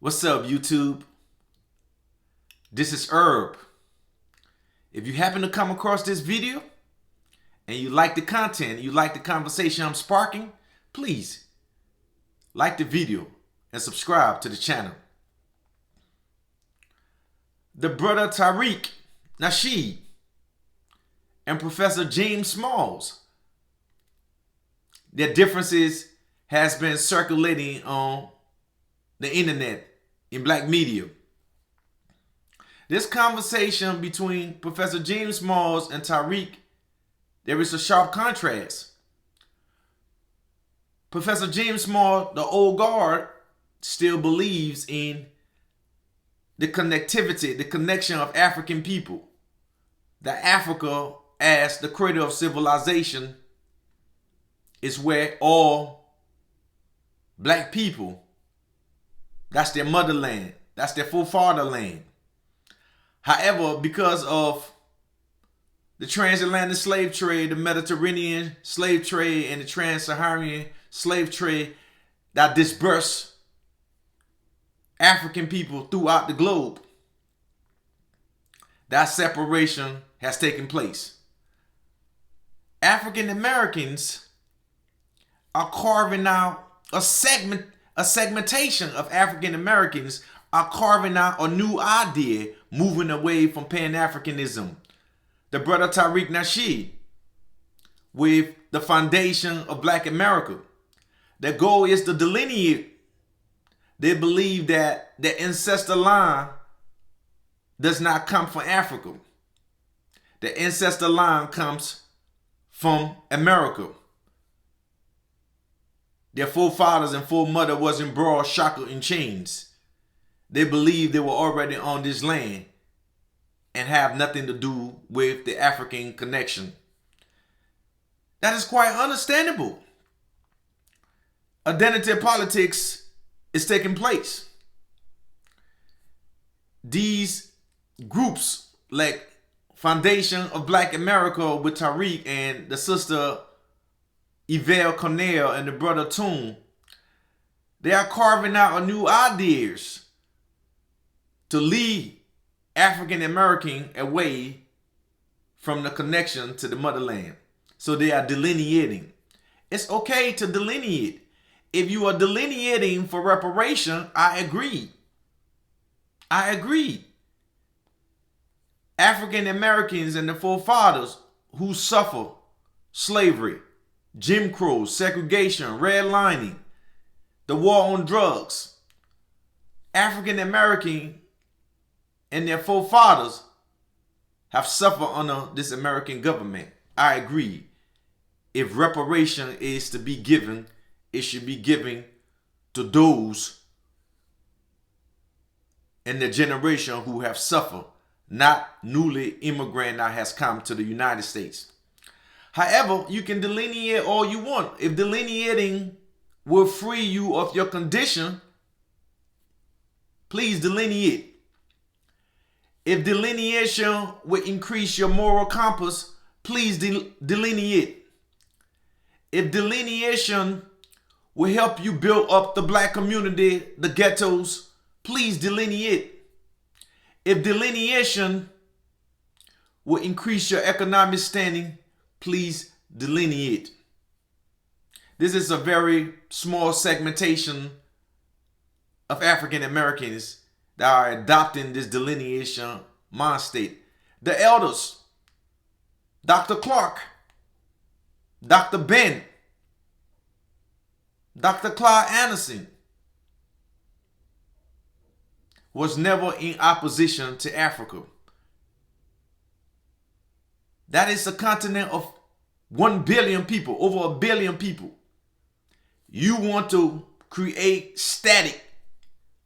What's up, YouTube? This is Herb. If you happen to come across this video and you like the content, you like the conversation I'm sparking, please like the video and subscribe to the channel. The brother Tarik, Nasheed, and Professor James Smalls, their differences has been circulating on the internet in black media. This conversation between Professor James Smalls and Tarik, there is a sharp contrast. Professor James Smalls, the old guard, still believes in the connectivity, the connection of African people. That Africa, as the cradle of civilization, is where all black people, that's their motherland, that's their forefatherland. However, because of the transatlantic slave trade, the Mediterranean slave trade, and the trans-Saharan slave trade that dispersed African people throughout the globe, that separation has taken place. African Americans are carving out a segmentation of African Americans are carving out a new idea, moving away from Pan-Africanism. The brother Tarik Nasheed, with the foundation of Black America, their goal is to delineate. They believe that the ancestor line does not come from Africa. The ancestor line comes from America. Their forefathers and foremothers wasn't brought shackled in chains. They believe they were already on this land and have nothing to do with the African connection. That is quite understandable. Identity politics is taking place. These groups like Foundation of Black America with Tarik and the sister Yvelle Cornell and the brother Toon, they are carving out a new ideas to lead African American away from the connection to the motherland. So they are delineating. It's okay to delineate. If you are delineating for reparation, I agree. I agree. African Americans and the forefathers who suffer slavery, Jim Crow, segregation, redlining, the war on drugs, African American and their forefathers have suffered under this American government. I agree. If reparation is to be given, it should be given to those in the generation who have suffered, not newly immigrant that has come to the United States. However, you can delineate all you want. If delineating will free you of your condition, please delineate. If delineation will increase your moral compass, please delineate. If delineation will help you build up the black community, the ghettos, please delineate. If delineation will increase your economic standing, please delineate. This is a very small segmentation of African Americans that are adopting this delineation mind state. The elders, Dr. Clark, Dr. Ben, Dr. Clyde Anderson, was never in opposition to Africa. That is a continent of 1 billion people, over 1 billion people. You want to create static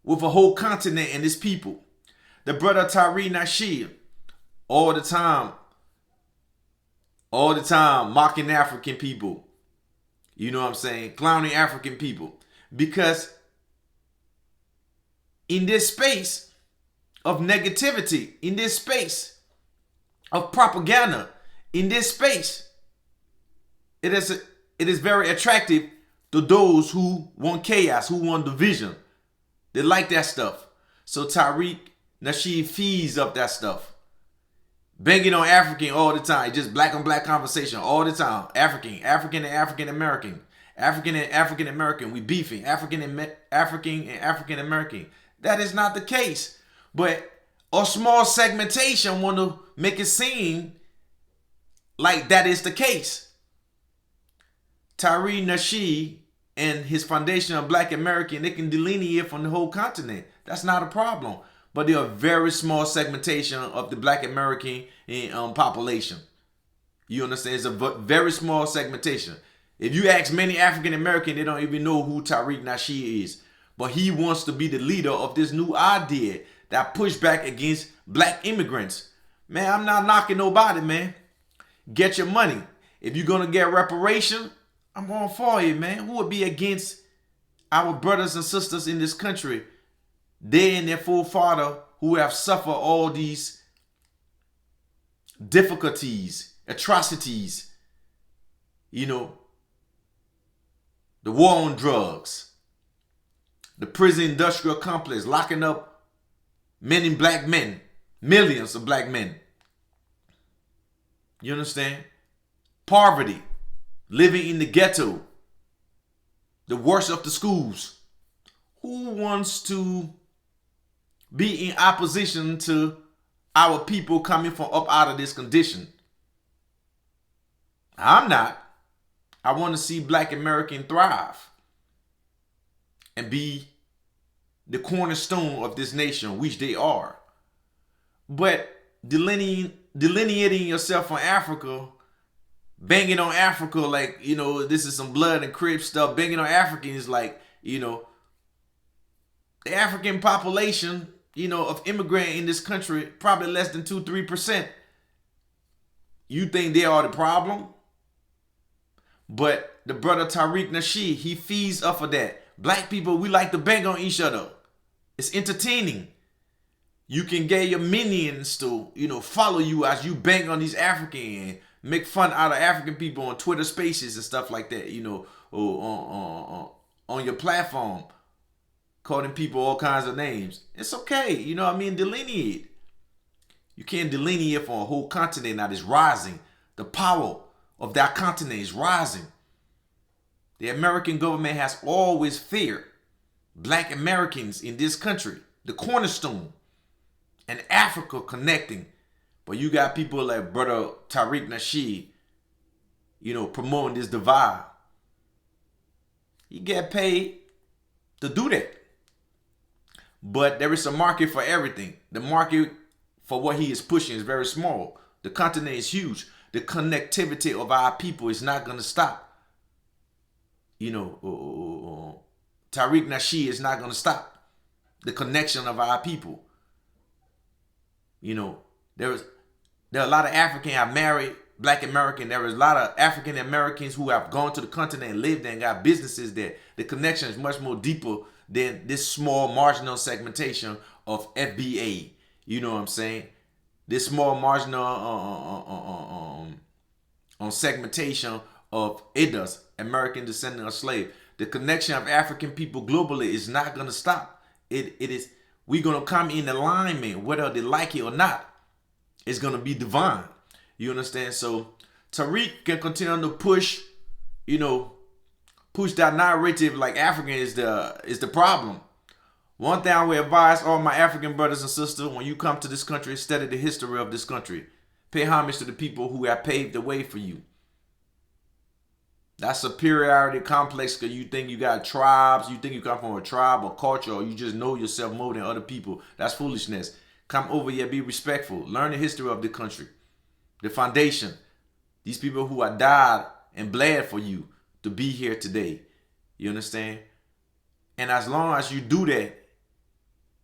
with a whole continent and its people. The brother Tarik Nasheed, all the time mocking African people. You know what I'm saying? Clowning African people. Because in this space of negativity, in this space of propaganda, in this space, it is very attractive to those who want chaos, who want division. They like that stuff. So Tarik Nasheed feeds up that stuff. Banging on African all the time. Just black on black conversation all the time. African and African American. African and African American. We beefing. African and African American. That is not the case. But a small segmentation want to make it seem like that is the case. Tarik Nasheed and his foundation of Black American, they can delineate from the whole continent. That's not a problem. But they're a very small segmentation of the Black American population. You understand? It's a very small segmentation. If you ask many African American, they don't even know who Tarik Nasheed is. But he wants to be the leader of this new idea that push back against black immigrants. Man, I'm not knocking nobody, man. Get your money. If you're going to get reparation, I'm going for you, man. Who would be against our brothers and sisters in this country? They and their forefather who have suffered all these difficulties, atrocities, you know, the war on drugs, the prison industrial complex, locking up many black men, millions of black men. You understand? Poverty, living in the ghetto, the worst of the schools. Who wants to be in opposition to our people coming from up out of this condition? I'm not. I want to see Black American thrive and be the cornerstone of this nation, which they are. But delineating yourself from Africa, banging on Africa like, you know, this is some blood and crib stuff. Banging on Africans like, you know, the African population, you know, of immigrant in this country, probably less than 2-3%. You think they are the problem? But the brother Tarik Nasheed, he feeds off of that. Black people, we like to bang on each other. It's entertaining. You can get your minions to, you know, follow you as you bang on these African and make fun out of African people on Twitter Spaces and stuff like that, you know, or on your platform, calling people all kinds of names. It's okay, you know what I mean? Delineate. You can't delineate for a whole continent that is rising. The power of that continent is rising. The American government has always feared Black Americans in this country, the cornerstone, and Africa connecting. But you got people like brother Tarik Nasheed, you know, promoting this divide. He get paid to do that. But there is a market for everything. The market for what he is pushing is very small. The continent is huge. The connectivity of our people is not going to stop. You know, Tarik Nasheed is not going to stop the connection of our people. You know, there are a lot of Africans have married Black American. There is a lot of African Americans who have gone to the continent and lived there and got businesses there. The connection is much more deeper than this small marginal segmentation of FBA. You know what I'm saying? This small marginal on segmentation of IDUS, American descendant of slave. The connection of African people globally is not going to stop. It is. We're going to come in alignment, whether they like it or not. It's going to be divine. You understand? So Tarik can continue to push, you know, push that narrative like African is the problem. One thing I would advise all my African brothers and sisters, when you come to this country, study the history of this country. Pay homage to the people who have paved the way for you. That superiority complex because you think you got tribes, you think you come from a tribe or culture, or you just know yourself more than other people. That's foolishness. Come over here, be respectful. Learn the history of the country, the foundation. These people who have died and bled for you to be here today. You understand? And as long as you do that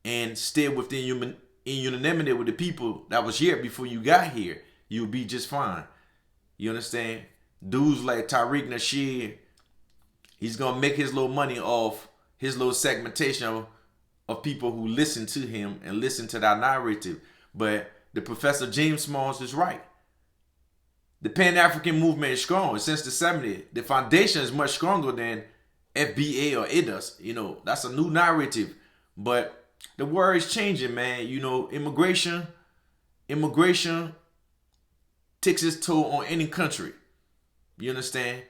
and stay within unanimity with the people that was here before you got here, you'll be just fine. You understand? Dudes like Tarik Nasheed, he's going to make his little money off his little segmentation of people who listen to him and listen to that narrative. But the Professor James Smalls is right. The Pan-African movement is strong. Since the 70s, the foundation is much stronger than FBA or IDUS. You know, that's a new narrative. But the world is changing, man. You know, immigration takes its toll on any country. You understand?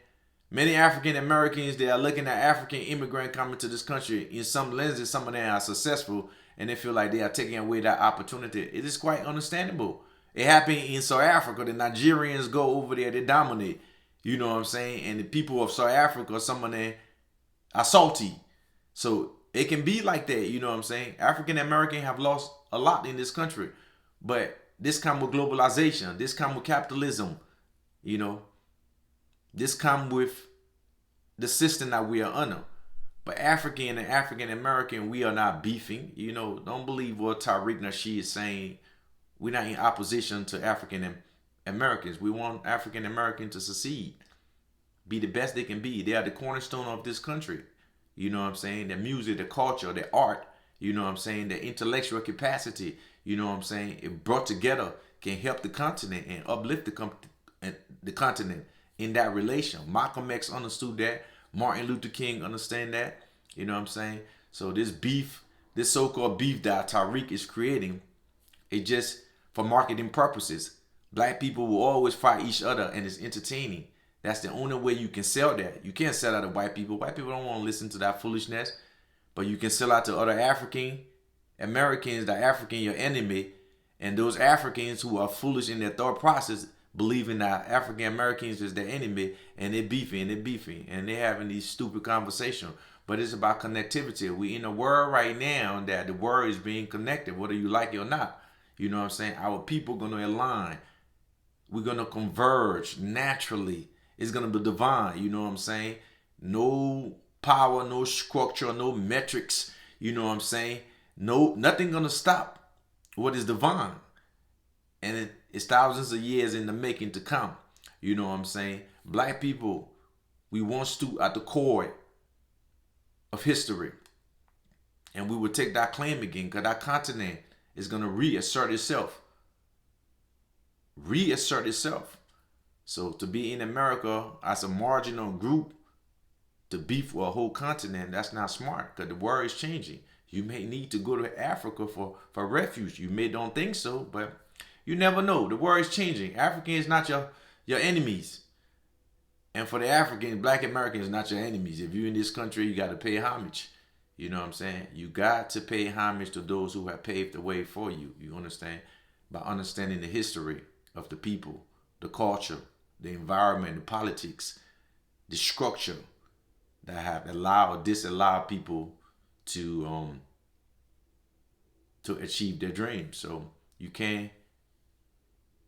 Many African Americans, they are looking at African immigrant coming to this country. In some lenses, some of them are successful and they feel like they are taking away that opportunity. It is quite understandable. It happened in South Africa. The Nigerians go over there, they dominate. You know what I'm saying? And the people of South Africa, some of them are salty. So it can be like that. You know what I'm saying? African Americans have lost a lot in this country. But this comes with globalization. This comes with capitalism. You know, this comes with the system that we are under. But African and African American, we are not beefing. You know, don't believe what Tarik Nasheed is saying. We're not in opposition to African Americans. We want African Americans to succeed, be the best they can be. They are the cornerstone of this country. You know what I'm saying? The music, the culture, the art, you know what I'm saying? The intellectual capacity, you know what I'm saying? If brought together, can help the continent and uplift the continent in that relation. Malcolm X understood that. Martin Luther King understand that. You know what I'm saying? So this beef, this so-called beef that Tarik is creating, it just for marketing purposes. Black people will always fight each other and it's entertaining. That's the only way you can sell that. You can't sell out to white people. White people don't want to listen to that foolishness. But you can sell out to other African Americans, that African your enemy, and those Africans who are foolish in their thought process, believing that African Americans is their enemy, and they're beefing, and they're having these stupid conversations. But it's about connectivity. We in a world right now that the world is being connected, whether you like it or not. You know what I'm saying? Our people gonna align. We're gonna converge naturally. It's gonna be divine. You know what I'm saying? No power, no structure, no metrics. You know what I'm saying? No, nothing gonna stop what is divine. And it's thousands of years in the making to come. You know what I'm saying? Black people, we once stood at the core of history. And we will take that claim again because that continent is going to reassert itself. Reassert itself. So to be in America as a marginal group, to beef for a whole continent, that's not smart because the world is changing. You may need to go to Africa for refuge. You may don't think so, but you never know. The world is changing. African is not your enemies. And for the Africans, Black Americans is not your enemies. If you're in this country, you got to pay homage. You know what I'm saying? You got to pay homage to those who have paved the way for you. You understand? By understanding the history of the people, the culture, the environment, the politics, the structure that have allowed, disallowed people to achieve their dreams. So you can't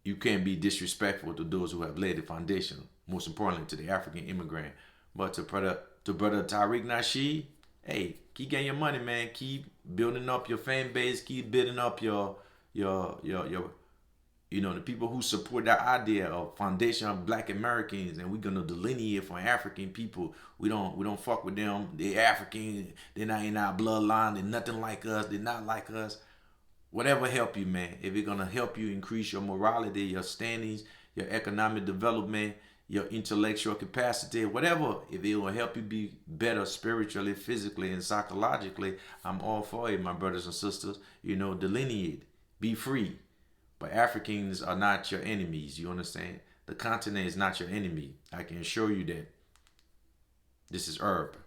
be disrespectful to those who have laid the foundation. Most importantly, to the African immigrant. But to brother Tarik Nasheed, hey, keep getting your money, man. Keep building up your fan base. Keep building up your the people who support that idea of foundation of Black Americans, and we're gonna delineate from African people. We don't fuck with them. They're African. They're not in our bloodline. They're nothing like us. They're not like us. Whatever help you, man. If it's gonna help you increase your morality, your standings, your economic development, your intellectual capacity, whatever, if it will help you be better spiritually, physically, and psychologically, I'm all for it, my brothers and sisters. Delineate, be free. But Africans are not your enemies. You understand? The continent is not your enemy. I can assure you that. This is herb.